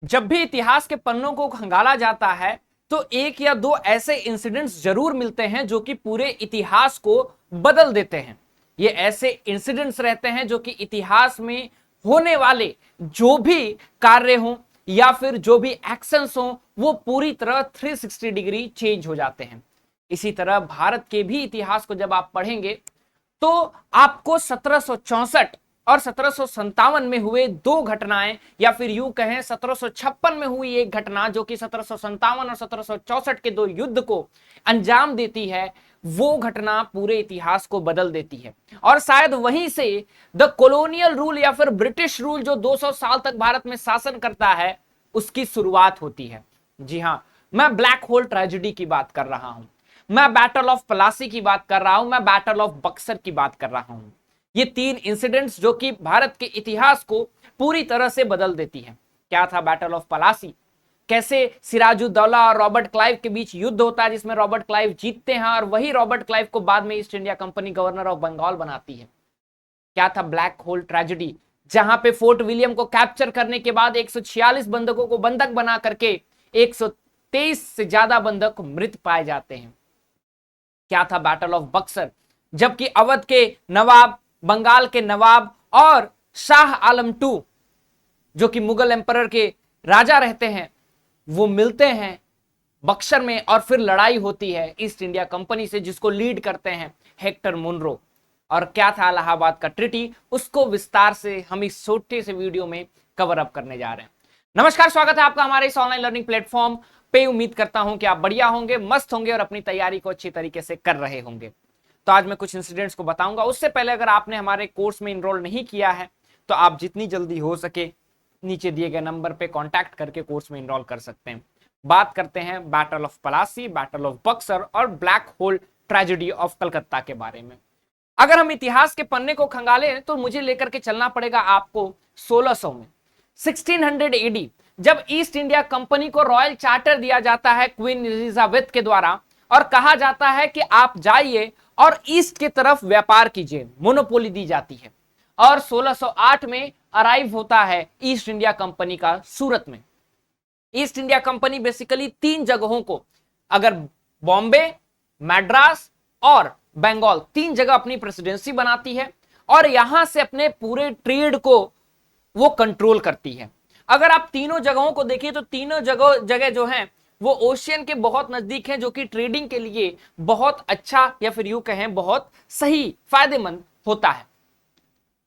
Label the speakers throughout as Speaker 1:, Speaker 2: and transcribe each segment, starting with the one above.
Speaker 1: जब भी इतिहास के पन्नों को खंगाला जाता है तो एक या दो ऐसे इंसिडेंट्स जरूर मिलते हैं जो कि पूरे इतिहास को बदल देते हैं। ये ऐसे इंसिडेंट्स रहते हैं जो कि इतिहास में होने वाले जो भी कार्य हों या फिर जो भी एक्शंस हों वो पूरी तरह 360 डिग्री चेंज हो जाते हैं। इसी तरह भारत के भी इतिहास को जब आप पढ़ेंगे तो आपको 1764 और 1757 में हुए दो घटनाएं या फिर यूं कहें 1756 में हुई एक घटना जो कि 1757 और 1764 के दो युद्ध को अंजाम देती है, वो घटना पूरे इतिहास को बदल देती है। और शायद वहीं से द कॉलोनियल रूल या फिर ब्रिटिश रूल जो 200 साल तक भारत में शासन करता है उसकी शुरुआत होती है। जी हां, मैं ब्लैक होल ट्रेजेडी की बात कर रहा हूं, मैं बैटल ऑफ पलासी की बात कर रहा हूं, मैं बैटल ऑफ बक्सर की बात कर रहा हूं। ये तीन इंसिडेंट्स जो कि भारत के इतिहास को पूरी तरह से बदल देती है। क्या था बैटल ऑफ पलासी? कैसे सिराजुद्दौला और रॉबर्ट क्लाइव के बीच युद्ध होता है जिसमें रॉबर्ट क्लाइव जीतते हैं और वही रॉबर्ट क्लाइव को बाद में East India Company governor of Bengal बनाती है। क्या था ब्लैक होल ट्रेजेडी? जहां पे फोर्ट विलियम को कैप्चर करने के बाद 146 बंधकों को बंधक बना करके 123 से ज्यादा बंधक मृत पाए जाते हैं। क्या था बैटल ऑफ बक्सर? जबकि अवध के नवाब, बंगाल के नवाब और शाह आलम टू जो कि मुगल एम्परर के राजा रहते हैं वो मिलते हैं बक्सर में और फिर लड़ाई होती है ईस्ट इंडिया कंपनी से जिसको लीड करते हैं हेक्टर मुनरो। और क्या था इलाहाबाद का ट्रिटी, उसको विस्तार से हम इस छोटे से वीडियो में कवर अप करने जा रहे हैं। नमस्कार, स्वागत है आपका हमारे इस ऑनलाइन लर्निंग प्लेटफॉर्म पे। उम्मीद करता हूं कि आप बढ़िया होंगे, मस्त होंगे और अपनी तैयारी को अच्छी तरीके से कर रहे होंगे। तो आज मैं कुछ इंसिडेंट्स को बताऊंगा। उससे पहले अगर आपने हमारे कोर्स में इनरोल नहीं किया है तो आप जितनी जल्दी हो सके नीचे दिए गए नंबर पे कांटेक्ट करके कोर्स में इनरोल कर सकते हैं। बात करते हैं battle of Plassey, battle of Buxar और black hole tragedy of Calcutta के बारे में। अगर हम इतिहास के पन्ने को खंगाले तो मुझे लेकर के चलना पड़ेगा आपको 1600 में, 1600 एडी, जब ईस्ट इंडिया कंपनी को रॉयल चार्टर दिया जाता है क्वीन एलिजाबेथ के द्वारा और कहा जाता है कि आप जाइए और ईस्ट की तरफ व्यापार कीजिए, मोनोपोली दी जाती है। और 1608 में अराइव होता है ईस्ट इंडिया कंपनी का सूरत में। ईस्ट इंडिया कंपनी बेसिकली तीन जगहों को, अगर बॉम्बे, मैड्रास और बंगाल, तीन जगह अपनी प्रेसिडेंसी बनाती है और यहां से अपने पूरे ट्रेड को वो कंट्रोल करती है। अगर आप तीनों जगहों को देखिए तो तीनों जगह जो हैं वो ओशियन के बहुत नजदीक हैं, जो कि ट्रेडिंग के लिए बहुत अच्छा या फिर यूं कहें बहुत सही, फायदेमंद होता है।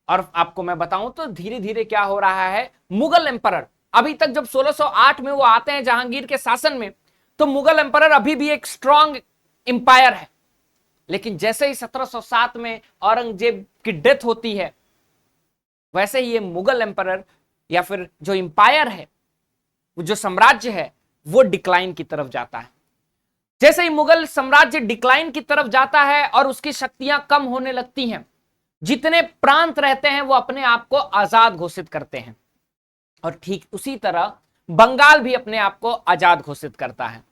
Speaker 1: और आपको मैं बताऊं तो धीरे धीरे क्या हो रहा है, मुगल एम्परर अभी तक, जब 1608 में वो आते हैं जहांगीर के शासन में, तो मुगल एम्परर अभी भी एक स्ट्रॉन्ग इंपायर है। लेकिन जैसे ही 1707 में औरंगजेब की डेथ होती है वैसे ही ये मुगल एम्परर या फिर जो इंपायर है, जो साम्राज्य है, वो डिक्लाइन की तरफ जाता है। जैसे ही मुगल साम्राज्य डिक्लाइन की तरफ जाता है और उसकी शक्तियां कम होने लगती हैं, जितने प्रांत रहते हैं वो अपने आप को आजाद घोषित करते हैं। और ठीक उसी तरह बंगाल भी अपने आप को आजाद घोषित करता है।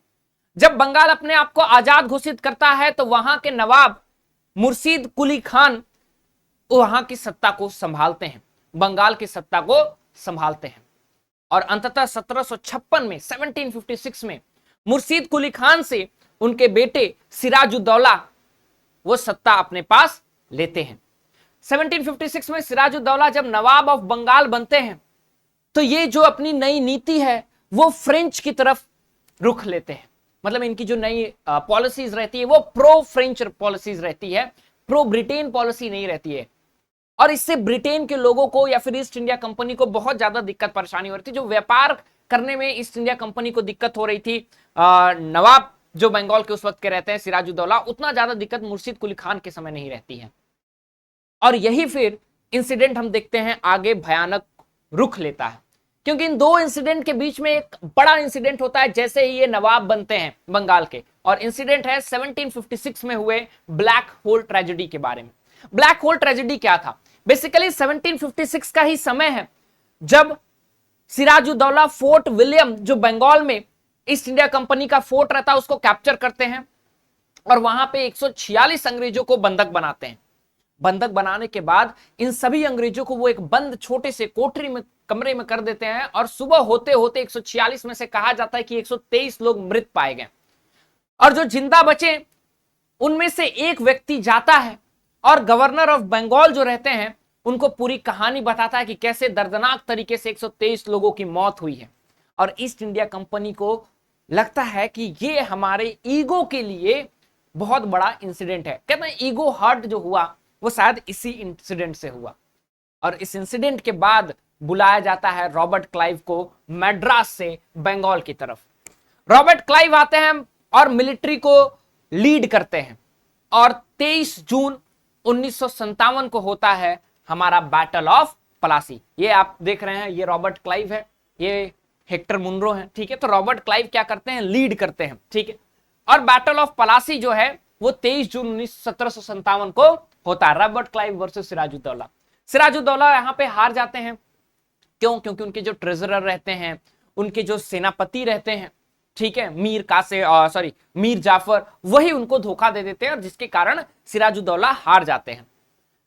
Speaker 1: जब बंगाल अपने आप को आजाद घोषित करता है तो वहां के नवाब मुर्शीद कुली खान वहां की सत्ता को संभालते हैं, बंगाल की सत्ता को संभालते हैं। और अंततः 1756 में, 1756 में मुर्शीद कुली खान से उनके बेटे सिराजुद्दौला वो सत्ता अपने पास लेते हैं। 1756 में सिराजुद्दौला जब नवाब ऑफ बंगाल बनते हैं तो ये जो अपनी नई नीति है वो फ्रेंच की तरफ रुख लेते हैं। मतलब इनकी जो नई पॉलिसीज रहती है वो प्रो फ्रेंच पॉलिसीज रहती है, प्रो ब्रिटेन पॉलिसी नहीं रहती है। और इससे ब्रिटेन के लोगों को या फिर ईस्ट इंडिया कंपनी को बहुत ज्यादा दिक्कत परेशानी हो रही थी। जो व्यापार करने में ईस्ट इंडिया कंपनी को दिक्कत हो रही थी, नवाब जो बंगाल के उस वक्त के रहते हैं सिराजुद्दौला, उतना ज्यादा दिक्कत मुर्शीद कुली खान के समय नहीं रहती है। और यही फिर इंसिडेंट हम देखते हैं आगे भयानक रुख लेता है, क्योंकि इन दो इंसिडेंट के बीच में एक बड़ा इंसिडेंट होता है जैसे ही ये नवाब बनते हैं बंगाल के। और इंसिडेंट है 1756 में हुए ब्लैक होल ट्रेजेडी के बारे में। ब्लैक होल ट्रेजेडी क्या था? बेसिकली 1756 का ही समय है जब सिराजुद्दौला फोर्ट विलियम जो बंगाल में ईस्ट इंडिया कंपनी का फोर्ट रहता है उसको कैप्चर करते हैं और वहां पे 146 अंग्रेजों को बंधक बनाते हैं। बंधक बनाने के बाद इन सभी अंग्रेजों को वो एक बंद छोटे से कोठरी में कमरे में कर देते हैं और सुबह होते होते 146 में से कहा जाता है कि 123 लोग मृत पाए गए और जो जिंदा बचे उनमें से एक व्यक्ति जाता है और गवर्नर ऑफ बंगाल जो रहते हैं उनको पूरी कहानी बताता है कि कैसे दर्दनाक तरीके से 123 लोगों की मौत हुई है। और ईस्ट इंडिया कंपनी को लगता है कि ये हमारे ईगो के लिए बहुत बड़ा इंसिडेंट है। कहते हैं ईगो हर्ट जो हुआ वो शायद इसी इंसिडेंट से हुआ। और इस इंसिडेंट के बाद बुलाया जाता है रॉबर्ट क्लाइव को मद्रास से बंगाल की तरफ। रॉबर्ट क्लाइव आते हैं और मिलिट्री को लीड करते हैं और 23 जून 1957 को होता है हमारा बैटल ऑफ पलासी। ये आप देख रहे हैं, ये रॉबर्ट क्लाइव है, ये हेक्टर मुनरो है, ठीक है। तो रॉबर्ट क्लाइव क्या करते हैं, लीड करते हैं, ठीक है। और बैटल ऑफ पलासी जो है वो 23 जून 1757 को होता है, Robert Clive versus Sirajuddaulah. Sirajuddaulah यहां पे हार जाते हैं। क्यों? क्योंकि उनके जो ट्रेजरर रहते हैं, उनके जो सेनापति रहते हैं, ठीक है, मीर जाफर, वही उनको धोखा दे देते हैं और जिसके कारण सिराजुद्दौला हार जाते हैं।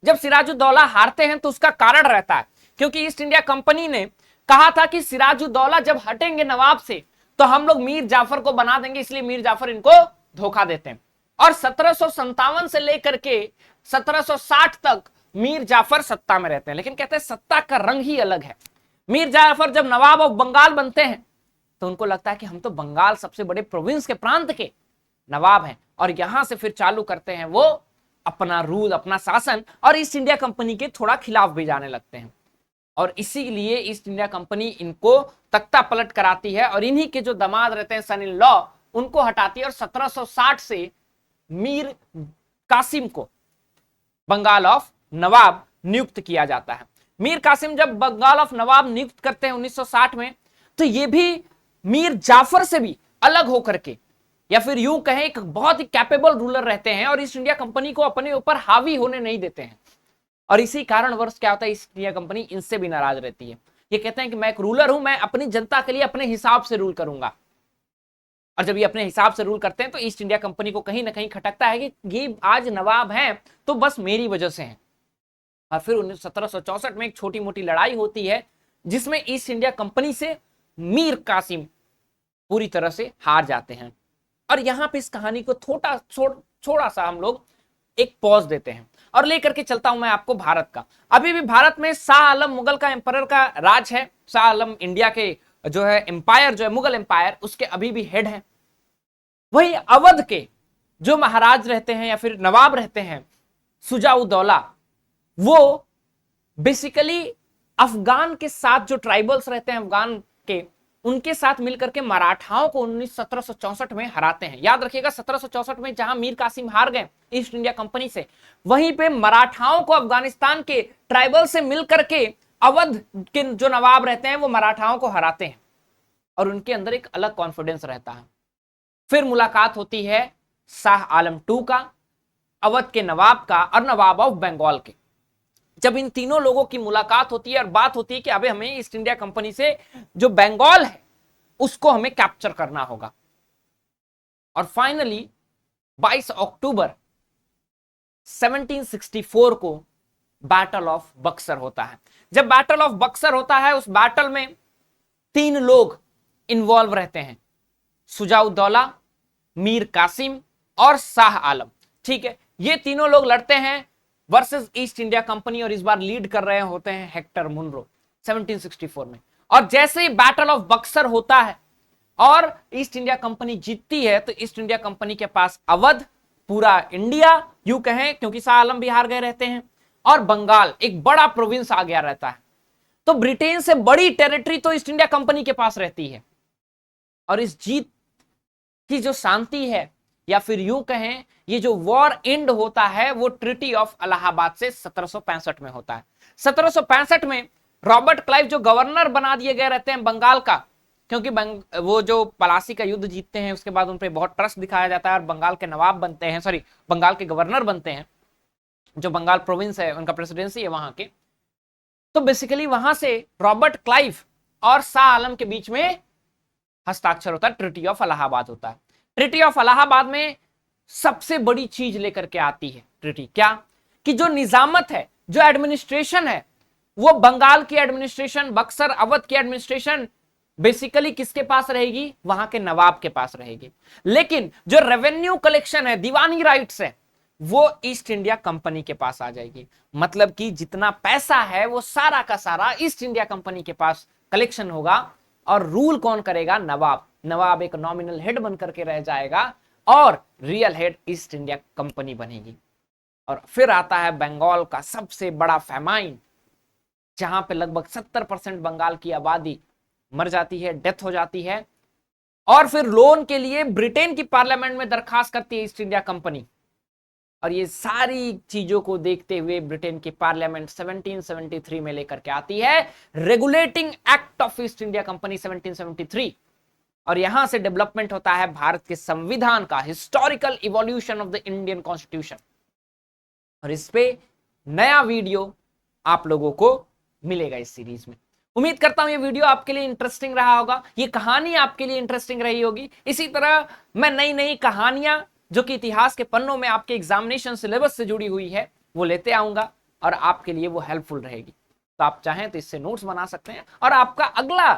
Speaker 1: जब सिराजुद्दौला हारते हैं तो उसका कारण रहता है क्योंकि ईस्ट इंडिया कंपनी ने कहा था कि सिराजुद्दौला जब हटेंगे नवाब से तो हम लोग मीर जाफर को बना देंगे, इसलिए मीर जाफर इनको धोखा देते हैं। और 1757 से लेकर के 1760 तक मीर जाफर सत्ता में रहते हैं, लेकिन कहते हैं सत्ता का रंग ही अलग है। मीर जाफर जब नवाब ऑफ बंगाल बनते हैं तो उनको लगता है कि हम तो बंगाल सबसे बड़े प्रोविंस के प्रांत के नवाब हैं और यहां से फिर चालू करते हैं वो अपना रूल, अपना शासन, और ईस्ट इंडिया कंपनी के थोड़ा खिलाफ भी जाने लगते हैं। और इसीलिए ईस्ट इंडिया कंपनी इनको तख्ता पलट कराती है और इन्हीं के जो दामाद रहते हैं सन इन लॉ, उनको हटाती है और 1760 से मीर कासिम को बंगाल ऑफ नवाब नियुक्त किया जाता है। मीर कासिम जब बंगाल ऑफ नवाब नियुक्त करते हैं 1960 में, तो ये भी मीर जाफर से भी अलग होकर के, या फिर यूं कहें एक बहुत ही कैपेबल रूलर रहते हैं और ईस्ट इंडिया कंपनी को अपने ऊपर हावी होने नहीं देते हैं। और इसी कारणवश क्या होता है, ईस्ट इंडिया कंपनी इनसे भी नाराज रहती है। ये कहते हैं कि मैं एक रूलर हूं, मैं अपनी जनता के लिए अपने हिसाब से रूल करूंगा। और जब ये अपने हिसाब से रूल करते हैं तो ईस्ट इंडिया कंपनी को कहीं ना कहीं खटकता है कि ये आज नवाब हैं तो बस मेरी वजह से हैं। और फिर 1764 में एक छोटी मोटी लड़ाई होती है जिसमें ईस्ट इंडिया कंपनी से मीर कासिम पूरी तरह से हार जाते हैं। और यहां पे इस कहानी को थोड़ा सा हम लोग एक पॉज देते हैं और लेकर के चलता हूं मैं आपको भारत का। अभी भी भारत में शाह आलम मुगल का एम्पायर का राज है। शाह आलम इंडिया के जो है एम्पायर, जो है मुगल एम्पायर, उसके अभी भी हेड है। वही अवध के जो महाराज रहते हैं या फिर नवाब रहते हैं शुजा-उद-दौला, वो बेसिकली अफगान के साथ जो ट्राइबल्स रहते हैं अफगान के, उनके साथ मिलकर के मराठाओं को 1764 में हराते हैं। याद रखिएगा 1764 में जहां मीर कासिम हार गए ईस्ट इंडिया कंपनी से, वहीं पे मराठाओं को अफगानिस्तान के ट्राइबल से मिलकर के अवध के जो नवाब रहते हैं वो मराठाओं को हराते हैं और उनके अंदर एक अलग कॉन्फिडेंस रहता है। फिर मुलाकात होती है शाह आलम टू का, अवध के नवाब का और नवाब ऑफ बंगाल के। जब इन तीनों लोगों की मुलाकात होती है और बात होती है कि अबे हमें ईस्ट इंडिया कंपनी से जो बंगाल है उसको हमें कैप्चर करना होगा। और फाइनली 22 अक्टूबर 1764 को बैटल ऑफ बक्सर होता है। जब बैटल ऑफ बक्सर होता है उस बैटल में 3 लोग इन्वॉल्व रहते हैं, शुजा-उद-दौला, मीर कासिम और शाह आलम, ठीक है। ये तीनों लोग लड़ते हैं वर्सेस ईस्ट इंडिया कंपनी और इस बार लीड कर रहे होते हैं हेक्टर मुनरो 1764 में। और जैसे ही बैटल ऑफ बक्सर होता है और ईस्ट इंडिया कंपनी जीतती है तो ईस्ट इंडिया कंपनी के पास अवध, पूरा इंडिया यूं कहें क्योंकि शाह आलम भी हार गए रहते हैं, और बंगाल एक बड़ा प्रोविंस आ गया रहता है। तो ब्रिटेन से बड़ी टेरिटरी तो ईस्ट इंडिया कंपनी के पास रहती है। और इस जीत की जो शांति है या फिर यूं कहें ये जो वॉर एंड होता है वो ट्रीटी ऑफ इलाहाबाद से 1765 में होता है। 1765 में रॉबर्ट क्लाइव जो गवर्नर बना दिए गए रहते हैं बंगाल का, क्योंकि वो जो पलासी का युद्ध जीतते हैं उसके बाद उन पर बहुत ट्रस्ट दिखाया जाता है और बंगाल के नवाब बनते हैं, बंगाल के गवर्नर बनते हैं। जो बंगाल प्रोविंस है उनका प्रेसिडेंसी है वहां के। तो बेसिकली वहां से रॉबर्ट क्लाइव और शाह आलम के बीच में हस्ताक्षर होता है, ट्रीटी ऑफ इलाहाबाद होता है। ट्रीटी ऑफ इलाहाबाद में सबसे बड़ी चीज लेकर के आती है ट्रीटी, क्या कि जो निजामत है, जो एडमिनिस्ट्रेशन है वो बंगाल की एडमिनिस्ट्रेशन, बक्सर अवध की एडमिनिस्ट्रेशन बेसिकली किसके पास रहेगी? वहां के नवाब के पास रहेगी। लेकिन जो रेवेन्यू कलेक्शन है, दीवानी राइट्स है, वो ईस्ट इंडिया कंपनी के पास आ जाएगी। मतलब कि जितना पैसा है वो सारा का सारा ईस्ट इंडिया कंपनी के पास कलेक्शन होगा। और रूल कौन करेगा? नवाब। नवाब एक नॉमिनल हेड बन करके रह जाएगा और real head east India company बनेगी। और फिर आता है बंगाल का सबसे बड़ा फैमाइन, जहां पे लगभग 70% बंगाल की आबादी मर जाती है, डेथ हो जाती है। और फिर लोन के लिए ब्रिटेन की पार्लियामेंट में दरखास्त करती है ईस्ट इंडिया कंपनी। और ये सारी चीजों को देखते हुए ब्रिटेन की पार्लियामेंट 1773 में लेकर के आती है regulating act of east India company 1773। और यहां से डेवलपमेंट होता है भारत के संविधान का, historical evolution of the Indian constitution. और इस पे नया वीडियो आप लोगों को मिलेगा इस सीरीज में। उम्मीद करता हूं ये वीडियो आपके लिए इंटरेस्टिंग रहा होगा, ये कहानी आपके लिए इंटरेस्टिंग रही होगी। इसी तरह मैं नई नई कहानियां जो कि इतिहास के पन्नों में आपके एग्जामिनेशन सिलेबस से जुड़ी हुई है वो लेते आऊंगा और आपके लिए वो हेल्पफुल रहेगी। तो आप चाहें तो इससे नोट्स बना सकते हैं। और आपका अगला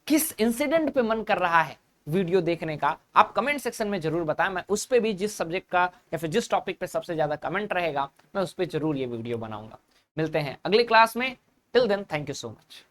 Speaker 1: किस इंसिडेंट पे मन कर रहा है वीडियो देखने का, आप कमेंट सेक्शन में जरूर बताएं। मैं उस पे भी जिस सब्जेक्ट का या फिर जिस टॉपिक पे सबसे ज्यादा कमेंट रहेगा मैं उस पे जरूर ये वीडियो बनाऊंगा। मिलते हैं अगली क्लास में। Till then, thank you so much.